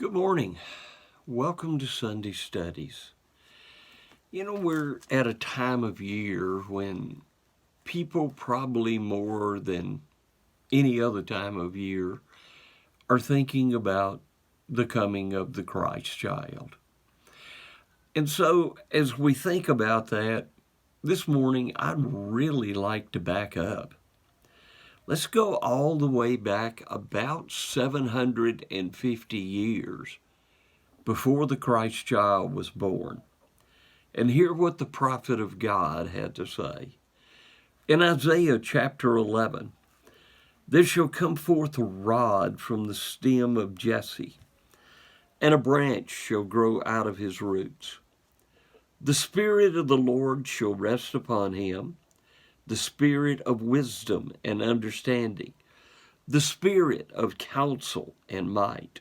Good morning. Welcome to Sunday Studies. We're at a time of year when people, probably more than any other time of year, are thinking about the coming of the Christ child. And so, as we think about that, this morning, I'd really like to back up. Let's go all the way back about 750 years before the Christ child was born, and hear what the prophet of God had to say. In Isaiah chapter 11, there shall come forth a rod from the stem of Jesse, and a branch shall grow out of his roots. The Spirit of the Lord shall rest upon him, the Spirit of wisdom and understanding, the Spirit of counsel and might,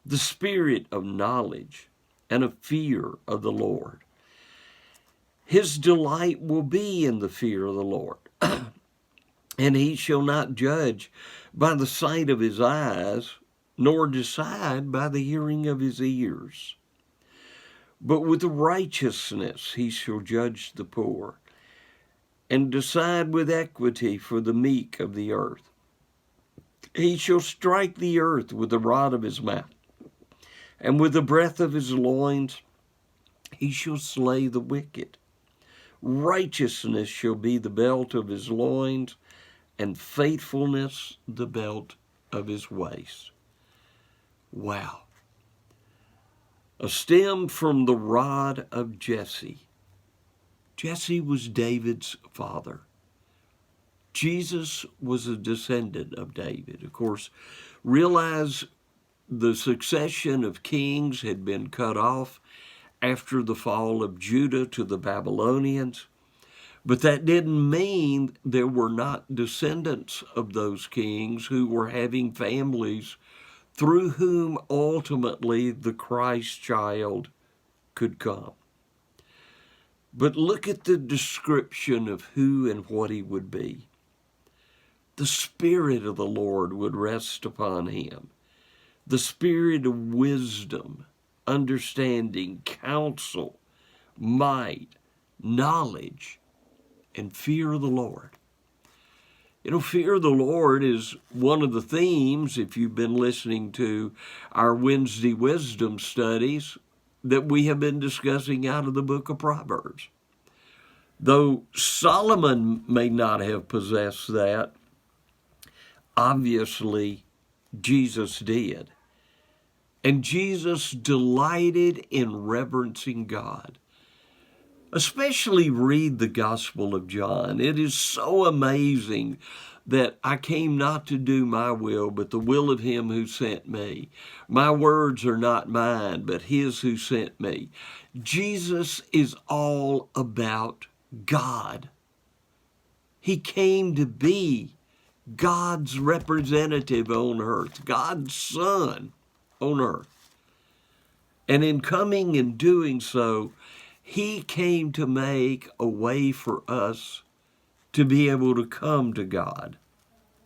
the Spirit of knowledge and of fear of the Lord. His delight will be in the fear of the Lord, and he shall not judge by the sight of his eyes, nor decide by the hearing of his ears. But with righteousness he shall judge the poor, and decide with equity for the meek of the earth. He shall strike the earth with the rod of his mouth, and with the breath of his loins he shall slay the wicked. Righteousness shall be the belt of his loins, and faithfulness the belt of his waist. Wow. A stem from the rod of Jesse. Jesse was David's father. Jesus was a descendant of David. Of course, realize the succession of kings had been cut off after the fall of Judah to the Babylonians. But that didn't mean there were not descendants of those kings who were having families through whom ultimately the Christ child could come. But look at the description of who and what he would be. The Spirit of the Lord would rest upon him. The Spirit of wisdom, understanding, counsel, might, knowledge, and fear of the Lord. Fear of the Lord is one of the themes, if you've been listening to our Wednesday wisdom studies, that we have been discussing out of the book of Proverbs. Though Solomon may not have possessed that, obviously Jesus did. And Jesus delighted in reverencing God. Especially read the Gospel of John. It is so amazing that I came not to do my will, but the will of him who sent me. My words are not mine, but his who sent me. Jesus is all about God. He came to be God's representative on earth, God's Son on earth. And in coming and doing so, he came to make a way for us to be able to come to God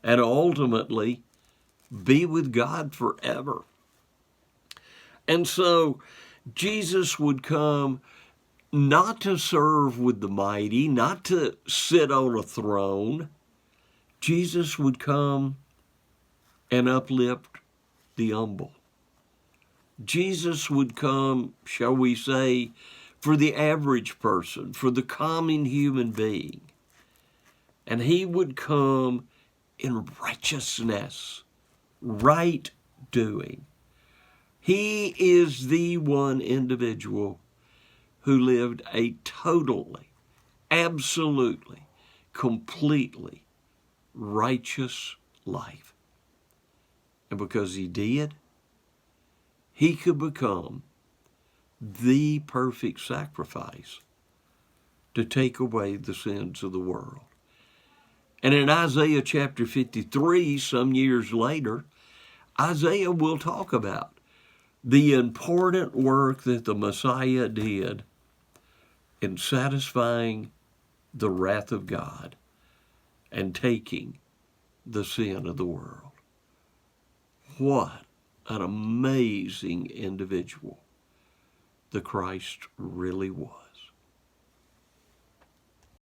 and ultimately be with God forever. And so Jesus would come not to serve with the mighty, not to sit on a throne. Jesus would come and uplift the humble. Jesus would come, shall we say, for the average person, for the common human being. And he would come in righteousness, right doing. He is the one individual who lived a totally, absolutely, completely righteous life. And because he did, he could become the perfect sacrifice to take away the sins of the world. And in Isaiah chapter 53, some years later, Isaiah will talk about the important work that the Messiah did in satisfying the wrath of God and taking the sin of the world. What an amazing individual the Christ really was.